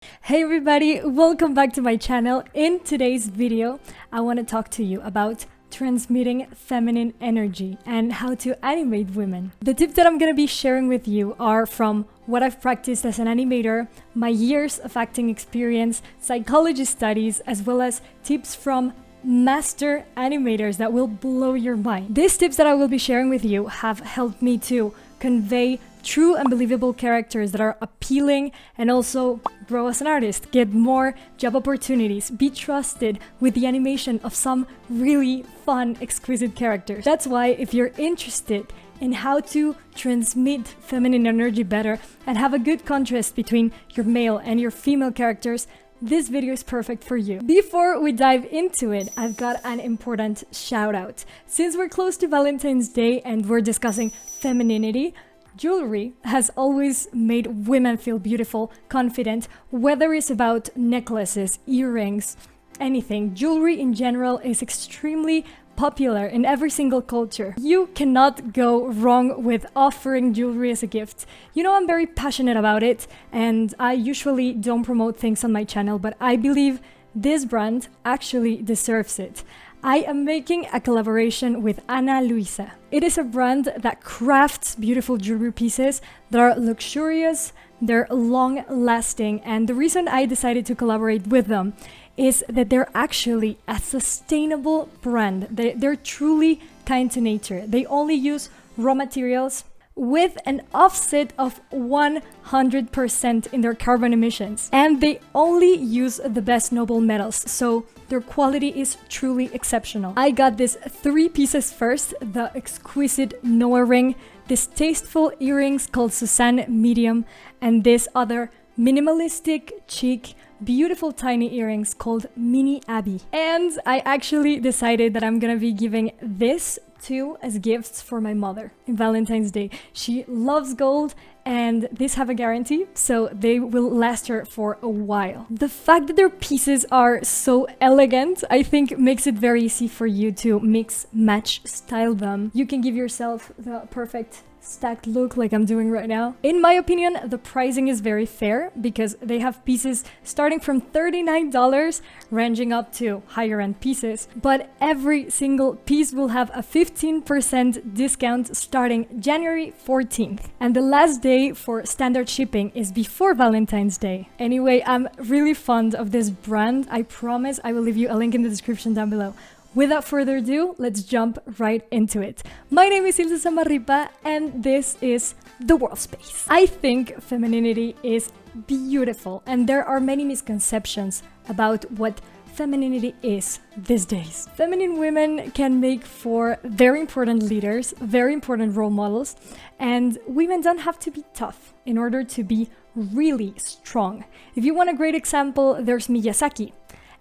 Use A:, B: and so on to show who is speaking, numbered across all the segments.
A: Hey everybody, welcome back to my channel. In today's video, I want to talk to you about transmitting feminine energy and how to animate women. The tips that I'm going to be sharing with you are from what I've practiced as an animator, my years of acting experience, psychology studies, as well as tips from master animators that will blow your mind. These tips that I will be sharing with you have helped me to convey true and believable characters that are appealing and also grow as an artist, get more job opportunities, be trusted with the animation of some really fun, exquisite characters. That's why if you're interested in how to transmit feminine energy better and have a good contrast between your male and your female characters, this video is perfect for you. Before we dive into it, I've got an important shout out. Since we're close to Valentine's Day and we're discussing femininity, jewelry has always made women feel beautiful, confident, whether it's about necklaces, earrings, anything. Jewelry in general is extremely popular in every single culture. You cannot go wrong with offering jewelry as a gift. You know, I'm very passionate about it, and I usually don't promote things on my channel, but I believe this brand actually deserves it. I am making a collaboration with Ana Luisa. It is a brand that crafts beautiful jewelry pieces that are luxurious, they're long-lasting, and the reason I decided to collaborate with them is that they're actually a sustainable brand. They're truly kind to nature. They only use raw materials with an offset of 100% in their carbon emissions. And they only use the best noble metals, so their quality is truly exceptional. I got these 3 pieces first: the exquisite Noah ring, this tasteful earrings called Suzanne Medium, and this other minimalistic, chic, beautiful tiny earrings called Mini Abby. And I actually decided that I'm gonna be giving this 2 as gifts for my mother in Valentine's Day. She loves gold and these have a guarantee, so they will last her for a while. The fact that their pieces are so elegant, I think makes it very easy for you to mix, match, style them. You can give yourself the perfect stacked look like I'm doing right now. In my opinion, the pricing is very fair because they have pieces starting from $39, ranging up to higher end pieces, but every single piece will have a 15% discount starting January 14th. And the last day for standard shipping is before Valentine's Day. Anyway, I'm really fond of this brand. I promise I will leave you a link in the description down below. Without further ado, let's jump right into it. My name is Ilse Samarripa and this is The World Space. I think femininity is beautiful and there are many misconceptions about what femininity is these days. Feminine women can make for very important leaders, very important role models, and women don't have to be tough in order to be really strong. If you want a great example, there's Miyazaki,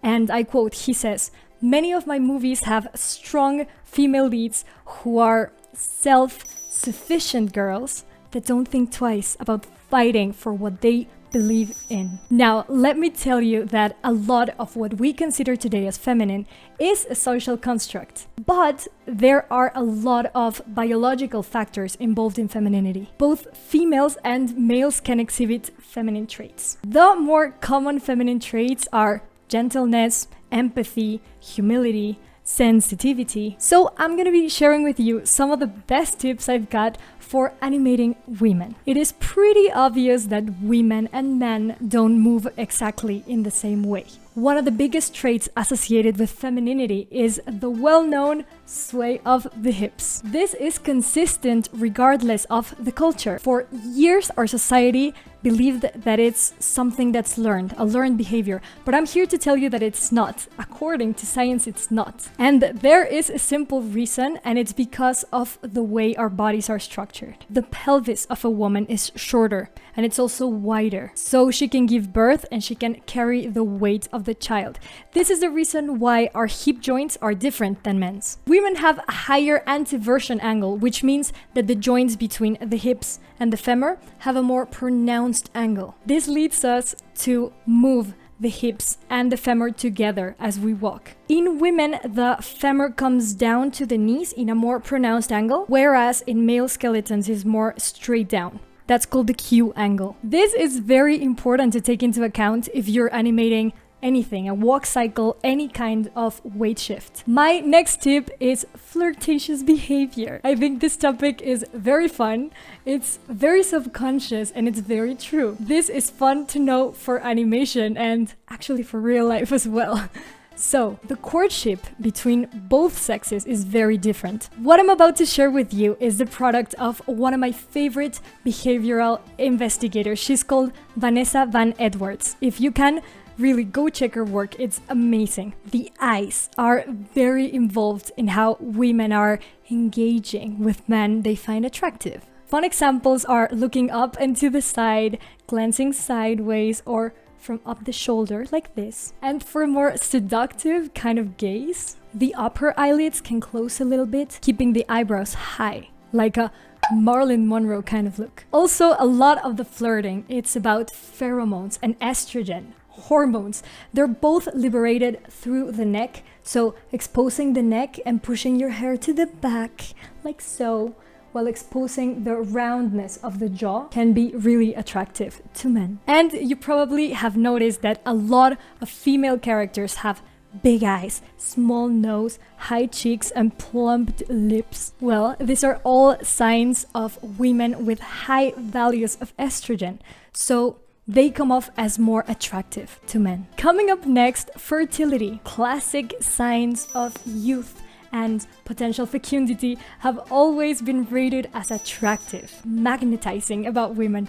A: and I quote, he says, "Many of my movies have strong female leads who are self-sufficient girls that don't think twice about fighting for what they believe in." Now, let me tell you that a lot of what we consider today as feminine is a social construct, but there are a lot of biological factors involved in femininity. Both females and males can exhibit feminine traits. The more common feminine traits are gentleness, empathy, humility, sensitivity. So I'm gonna be sharing with you some of the best tips I've got for animating women. It is pretty obvious that women and men don't move exactly in the same way. One of the biggest traits associated with femininity is the well-known sway of the hips. This is consistent regardless of the culture. For years, our society believed that it's something that's learned, a learned behavior. But I'm here to tell you that it's not. According to science, it's not. And there is a simple reason, and it's because of the way our bodies are structured. The pelvis of a woman is shorter, and it's also wider, so she can give birth and she can carry the weight of the child. This is the reason why our hip joints are different than men's. Women have a higher anteversion angle, which means that the joints between the hips and the femur have a more pronounced angle. This leads us to move the hips and the femur together as we walk. In women, the femur comes down to the knees in a more pronounced angle, whereas in male skeletons is more straight down. That's called the Q angle. This is very important to take into account if you're animating anything, a walk cycle, any kind of weight shift. My next tip is flirtatious behavior. I think this topic is very fun. It's very subconscious and it's very true. This is fun to know for animation and actually for real life as well. So, the courtship between both sexes is very different. What I'm about to share with you is the product of one of my favorite behavioral investigators. She's called Vanessa Van Edwards. If you can, really go check her work, it's amazing. The eyes are very involved in how women are engaging with men they find attractive. Fun examples are looking up and to the side, glancing sideways, or from up the shoulder like this. And for a more seductive kind of gaze, the upper eyelids can close a little bit, keeping the eyebrows high, like a Marilyn Monroe kind of look. Also, a lot of the flirting, it's about pheromones and estrogen. Hormones. They're both liberated through the neck, so exposing the neck and pushing your hair to the back, like so, while exposing the roundness of the jaw can be really attractive to men. And you probably have noticed that a lot of female characters have big eyes, small nose, high cheeks, and plumped lips. Well, these are all signs of women with high values of estrogen. So they come off as more attractive to men. Coming up next, fertility. Classic signs of youth and potential fecundity have always been rated as attractive, magnetizing about women.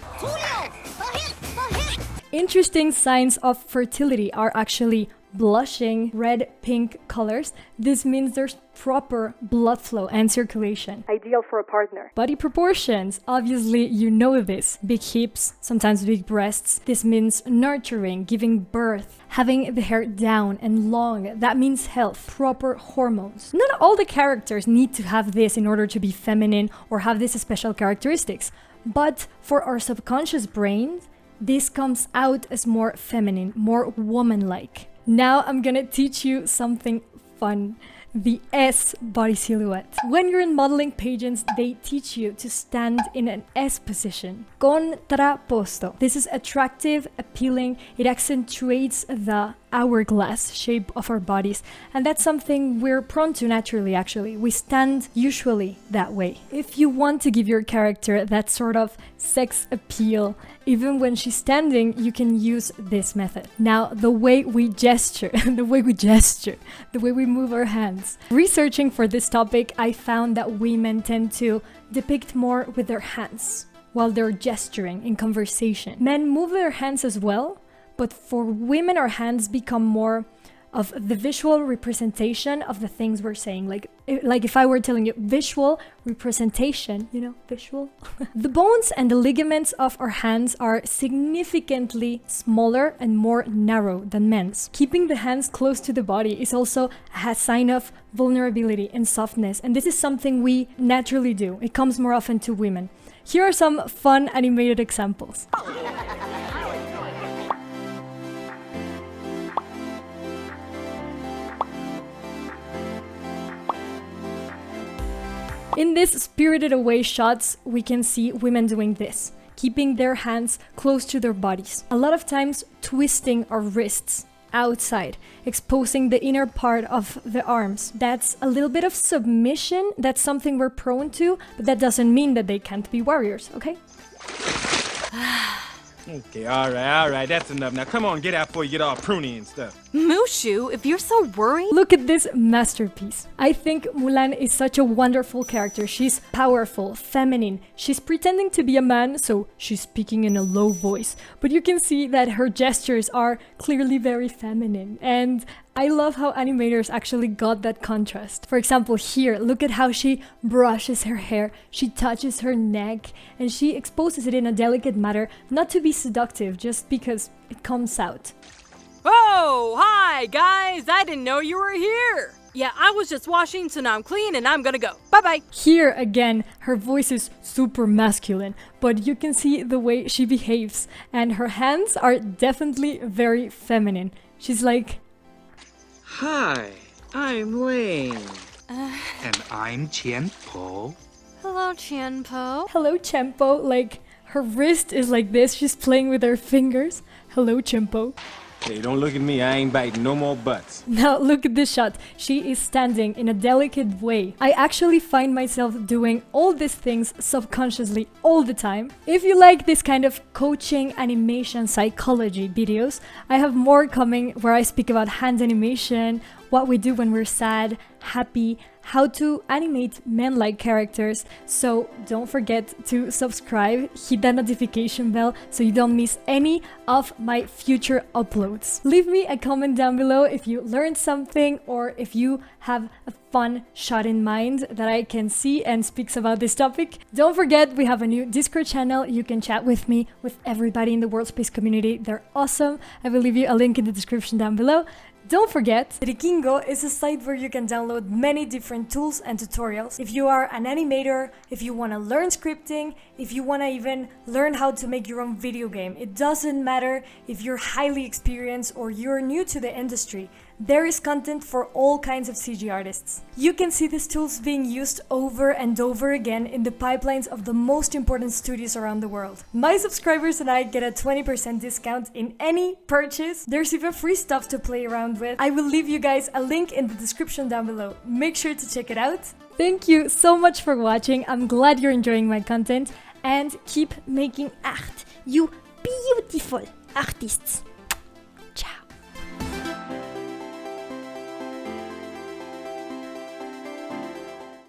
A: Interesting signs of fertility are actually blushing, red, pink colors. This means there's proper blood flow and circulation. Ideal for a partner. Body proportions. Obviously, you know this. Big hips, sometimes big breasts. This means nurturing, giving birth, having the hair down and long. That means health. Proper hormones. Not all the characters need to have this in order to be feminine or have these special characteristics. But for our subconscious brain, this comes out as more feminine, more woman-like. Now I'm gonna teach you something fun. The S body silhouette. When you're in modeling pageants, they teach you to stand in an S position. Contrapposto. This is attractive, appealing. It accentuates the hourglass shape of our bodies. And that's something we're prone to naturally, actually. We stand usually that way. If you want to give your character that sort of sex appeal, even when she's standing, you can use this method. Now, the way we gesture, the way we move our hands. Researching for this topic, I found that women tend to depict more with their hands while they're gesturing in conversation. Men move their hands as well, but for women, our hands become more of the visual representation of the things we're saying. Like if I were telling you visual representation, you know, visual. The bones and the ligaments of our hands are significantly smaller and more narrow than men's. Keeping the hands close to the body is also a sign of vulnerability and softness, and this is something we naturally do. It comes more often to women. Here are some fun animated examples. In these Spirited Away shots, we can see women doing this, keeping their hands close to their bodies. A lot of times twisting our wrists outside, exposing the inner part of the arms. That's a little bit of submission. That's something we're prone to, but that doesn't mean that they can't be warriors, okay?
B: Okay, all right, that's enough. Now come on, get out before you get all pruny and stuff.
C: Mushu, if you're so worried...
A: Look at this masterpiece. I think Mulan is such a wonderful character. She's powerful, feminine. She's pretending to be a man, so she's speaking in a low voice. But you can see that her gestures are clearly very feminine. And I love how animators actually got that contrast. For example, here, look at how she brushes her hair, she touches her neck, and she exposes it in a delicate manner, not to be seductive, just because it comes out.
C: Oh, hi, guys! I didn't know you were here! Yeah, I was just washing, so now I'm clean and I'm gonna go. Bye-bye!
A: Here, again, her voice is super masculine, but you can see the way she behaves, and her hands are definitely very feminine. She's like...
D: Hi, I'm Wayne. And I'm Qianpo.
C: Hello, Qianpo.
A: Hello, Chempo. Like, Her wrist is like this. She's playing with her fingers. Hello, Chimpo.
B: Hey, don't look at me. I ain't biting no more butts.
A: Now look at this shot. She is standing in a delicate way. I actually find myself doing all these things subconsciously all the time. If you like this kind of coaching animation psychology videos, I have more coming where I speak about hand animation, what we do when we're sad, happy, how to animate men-like characters. So don't forget to subscribe, hit that notification bell so you don't miss any of my future uploads. Leave me a comment down below if you learned something or if you have a fun shot in mind that I can see and speaks about this topic. Don't forget, we have a new Discord channel. You can chat with me, with everybody in the World Space community. They're awesome. I will leave you a link in the description down below. Don't forget, Trikingo is a site where you can download many different tools and tutorials. If you are an animator, if you want to learn scripting, if you want to even learn how to make your own video game, it doesn't matter if you're highly experienced or you're new to the industry. There is content for all kinds of CG artists. You can see these tools being used over and over again in the pipelines of the most important studios around the world. My subscribers and I get a 20% discount in any purchase. There's even free stuff to play around with. I will leave you guys a link in the description down below. Make sure to check it out. Thank you so much for watching. I'm glad you're enjoying my content and keep making art. You beautiful artists.